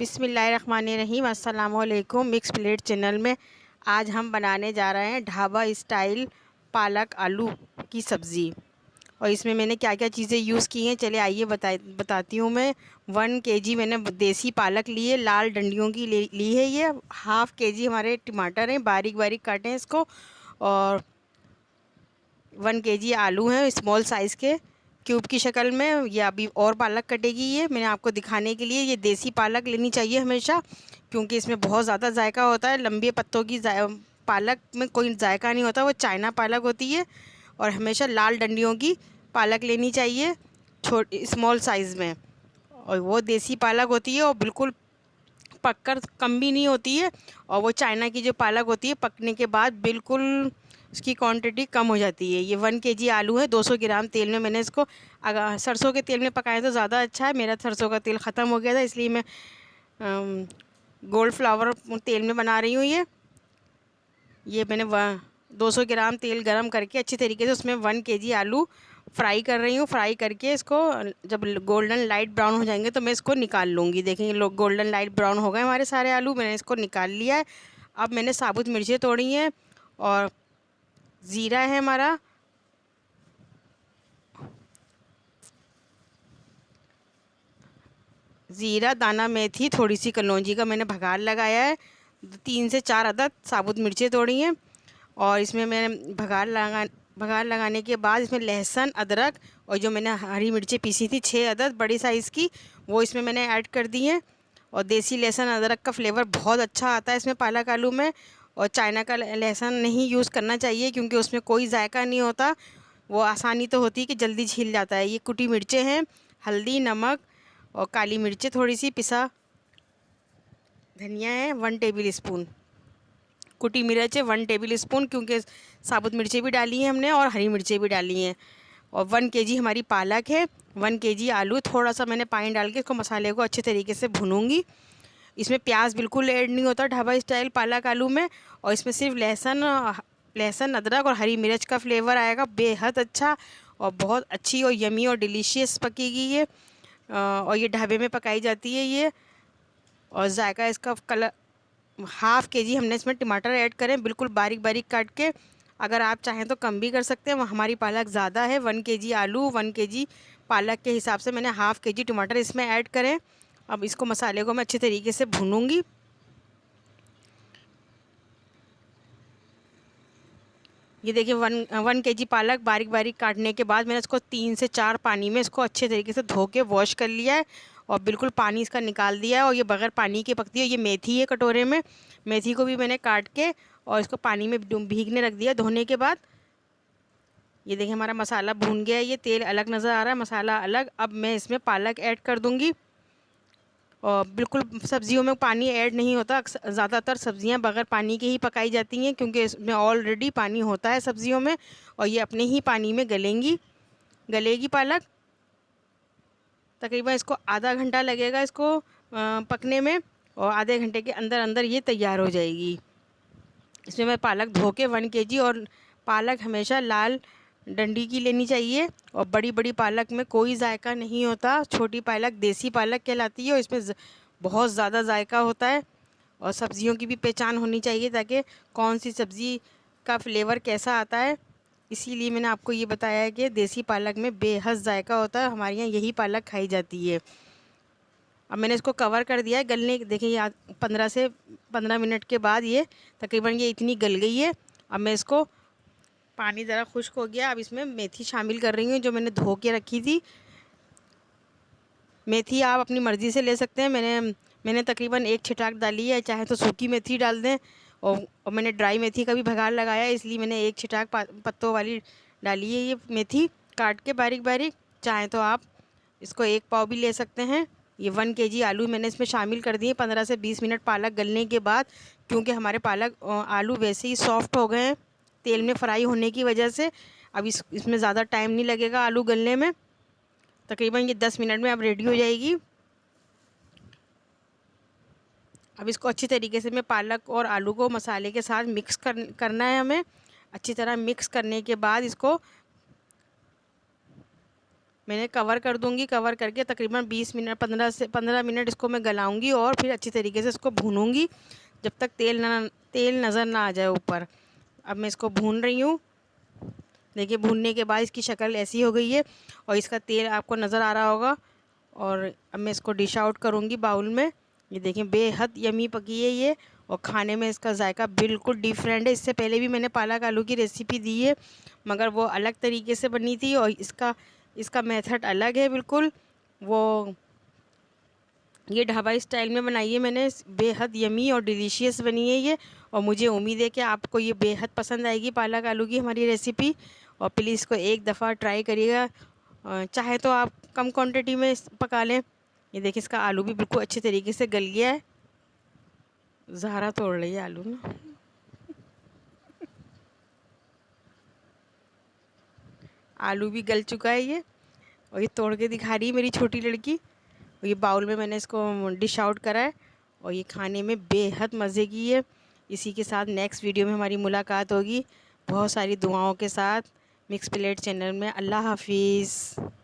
बिस्मिल्लाहिर्रहमानिर्रहीम। अस्सलाम वालेकुम। मिक्स प्लेट चैनल में आज हम बनाने जा रहे हैं ढाबा स्टाइल पालक आलू की सब्ज़ी। और इसमें मैंने क्या क्या चीज़ें यूज़ की हैं चले आइए बताती हूँ मैं। 1 kg मैंने देसी पालक लिए, लाल डंडियों की ली है ये। ½ kg हमारे टमाटर हैं, बारीक बारीक काटे हैं इसको। और 1 kg आलू हैं स्मॉल साइज़ के क्यूब की शक्ल में। या अभी और पालक कटेगी, ये मैंने आपको दिखाने के लिए। ये देसी पालक लेनी चाहिए हमेशा, क्योंकि इसमें बहुत ज़्यादा जायका होता है। लंबे पत्तों की पालक में कोई जायका नहीं होता, वो चाइना पालक होती है। और हमेशा लाल डंडियों की पालक लेनी चाहिए, छोटी स्मॉल साइज़ में। और वो देसी पालक होती है और बिल्कुल पककर कम भी नहीं होती है। और वो चाइना की जो पालक होती है पकने के बाद बिल्कुल उसकी क्वांटिटी कम हो जाती है। ये 1 kg आलू है। 200 ग्राम तेल में मैंने इसको, अगर सरसों के तेल में पकाएं तो ज़्यादा अच्छा है। मेरा सरसों का तेल ख़त्म हो गया था, इसलिए मैं गोल्ड फ्लावर तेल में बना रही हूँ। ये मैंने 200 ग्राम तेल गरम करके अच्छी तरीके से उसमें 1 kg आलू फ्राई कर रही हूँ। फ्राई करके इसको जब गोल्डन लाइट ब्राउन हो जाएंगे तो मैं इसको निकाल लूँगी। देखेंगे लोग गोल्डन लाइट ब्राउन हो गए हमारे सारे आलू, मैंने इसको निकाल लिया है। अब मैंने साबुत मिर्चें तोड़ी हैं और ज़ीरा है हमारा, ज़ीरा, दाना मेथी, थोड़ी सी कलौंजी का मैंने भगार लगाया है। 3 से 4 अदद साबुत मिर्चें तोड़ी हैं। और इसमें मैंने भगार लगाने के बाद इसमें लहसुन, अदरक और जो मैंने हरी मिर्चें पीसी थी 6 अदद बड़ी साइज़ की, वो इसमें मैंने ऐड कर दी हैं। और देसी लहसुन अदरक का फ्लेवर बहुत अच्छा आता है इसमें पालक आलू में। और चाइना का लहसुन नहीं यूज़ करना चाहिए, क्योंकि उसमें कोई जायका नहीं होता। वो आसानी तो होती है कि जल्दी छील जाता है। ये कुटी मिर्चें हैं, हल्दी, नमक और काली मिर्चें थोड़ी सी, पिसा धनिया है 1 टेबल स्पून, कुटी मिर्च है 1 टेबल स्पून, क्योंकि साबुत मिर्चें भी डाली हैं हमने और हरी मिर्चें भी डाली हैं। और 1 kg हमारी पालक है, 1 kg आलू। थोड़ा सा मैंने पानी डाल के इसको मसाले को अच्छे तरीके से भूनूंगी। इसमें प्याज बिल्कुल ऐड नहीं होता ढाबा स्टाइल पालक आलू में। और इसमें सिर्फ लहसुन, अदरक और हरी मिर्च का फ्लेवर आएगा बेहद अच्छा। और बहुत अच्छी और यमी और डिलीशियस पकेगी ये। और ये ढाबे में पकाई जाती है ये। और जायका इसका कलर, ½ kg हमने इसमें टमाटर ऐड करें बिल्कुल बारीक बारीक काट के। अगर आप चाहें तो कम भी कर सकते हैं, हमारी पालक ज़्यादा है। 1 kg आलू 1 kg पालक के हिसाब से मैंने ½ kg टमाटर इसमें ऐड करें। अब इसको मसाले को मैं अच्छे तरीके से भूनूंगी। ये देखिए 1 kg पालक बारीक बारीक काटने के बाद मैंने इसको 3 से 4 पानी में इसको अच्छे तरीके से धो के वॉश कर लिया है। और बिल्कुल पानी इसका निकाल दिया है। और ये बगैर पानी की पकती है। ये मेथी है कटोरे में, मेथी को भी मैंने काट के और इसको पानी में भीगने रख दिया धोने के बाद। ये देखिए हमारा मसाला भून गया है, ये तेल अलग नज़र आ रहा है, मसाला अलग। अब मैं इसमें पालक ऐड कर दूँगी। और बिल्कुल सब्जियों में पानी ऐड नहीं होता, ज़्यादातर सब्जियां बगैर पानी के ही पकाई जाती हैं, क्योंकि इसमें ऑलरेडी पानी होता है सब्जियों में। और ये अपने ही पानी में गलेगी पालक। तकरीबन इसको आधा घंटा लगेगा इसको पकने में। और आधे घंटे के अंदर अंदर ये तैयार हो जाएगी। इसमें मैं पालक धो के 1 kg, और पालक हमेशा लाल डंडी की लेनी चाहिए। और बड़ी बड़ी पालक में कोई जायका नहीं होता, छोटी पालक देसी पालक कहलाती है और इसमें बहुत ज़्यादा जायका होता है। और सब्जियों की भी पहचान होनी चाहिए, ताकि कौन सी सब्ज़ी का फ्लेवर कैसा आता है। इसीलिए मैंने आपको ये बताया है कि देसी पालक में बेहद जायका होता है। हमारे यहाँ यही पालक खाई जाती है। अब मैंने इसको कवर कर दिया है गलने। देखिए ये 15 मिनट के बाद ये तकरीबन ये इतनी गल गई है। अब मैं इसको, पानी ज़रा खुश्क हो गया, अब इसमें मेथी शामिल कर रही हूँ जो मैंने धो के रखी थी। मेथी आप अपनी मर्ज़ी से ले सकते हैं। मैंने तकरीबन 1 छिटाक डाली है, चाहे तो सूखी मेथी डाल दें। और मैंने ड्राई मेथी का भी भगार लगाया है, इसलिए मैंने 1 छिटाक पत्तों वाली डाली है ये मेथी काट के बारीक बारीक। चाहें तो आप इसको 1 पाव भी ले सकते हैं। ये 1 kg आलू मैंने इसमें शामिल कर दिए 15 से 20 मिनट पालक गलने के बाद, क्योंकि हमारे पालक आलू वैसे ही सॉफ्ट हो गए हैं तेल में फ्राई होने की वजह से। अब इसमें ज़्यादा टाइम नहीं लगेगा आलू गलने में। तकरीबन ये 10 मिनट में अब रेडी हो जाएगी। अब इसको अच्छी तरीके से मैं पालक और आलू को मसाले के साथ मिक्स करना है हमें। अच्छी तरह मिक्स करने के बाद इसको मैंने कवर कर दूंगी। कवर करके तकरीबन 20 मिनट 15 मिनट इसको मैं गलाऊंगी और फिर अच्छी तरीके से इसको भूनूंगी जब तक तेल नज़र ना आ जाए ऊपर। अब मैं इसको भून रही हूँ। देखिए भूनने के बाद इसकी शक्ल ऐसी हो गई है और इसका तेल आपको नज़र आ रहा होगा। और अब मैं इसको डिश आउट करूँगी बाउल में। ये देखिए बेहद यमी पकी है ये, और खाने में इसका जायका बिल्कुल डिफरेंट है। इससे पहले भी मैंने पालक आलू की रेसिपी दी है, मगर वो अलग तरीके से बनी थी, और इसका मेथड अलग है बिल्कुल। वो ये ढाबा स्टाइल में बनाई है मैंने, बेहद यमी और डिलीशियस बनी है ये। और मुझे उम्मीद है कि आपको ये बेहद पसंद आएगी पालक आलू की हमारी रेसिपी। और प्लीज़ इसको एक दफ़ा ट्राई करिएगा। चाहे तो आप कम क्वांटिटी में पका लें। ये देखिए इसका आलू भी बिल्कुल अच्छे तरीके से गल गया है। ज़हरा तोड़ रही है आलू ना। आलू भी गल चुका है ये, और ये तोड़ के दिखा रही है मेरी छोटी लड़की। और ये बाउल में मैंने इसको डिश आउट करा है, और ये खाने में बेहद मज़े की है। इसी के साथ नेक्स्ट वीडियो में हमारी मुलाकात होगी बहुत सारी दुआओं के साथ मिक्स प्लेट चैनल में। अल्लाह हाफिज़।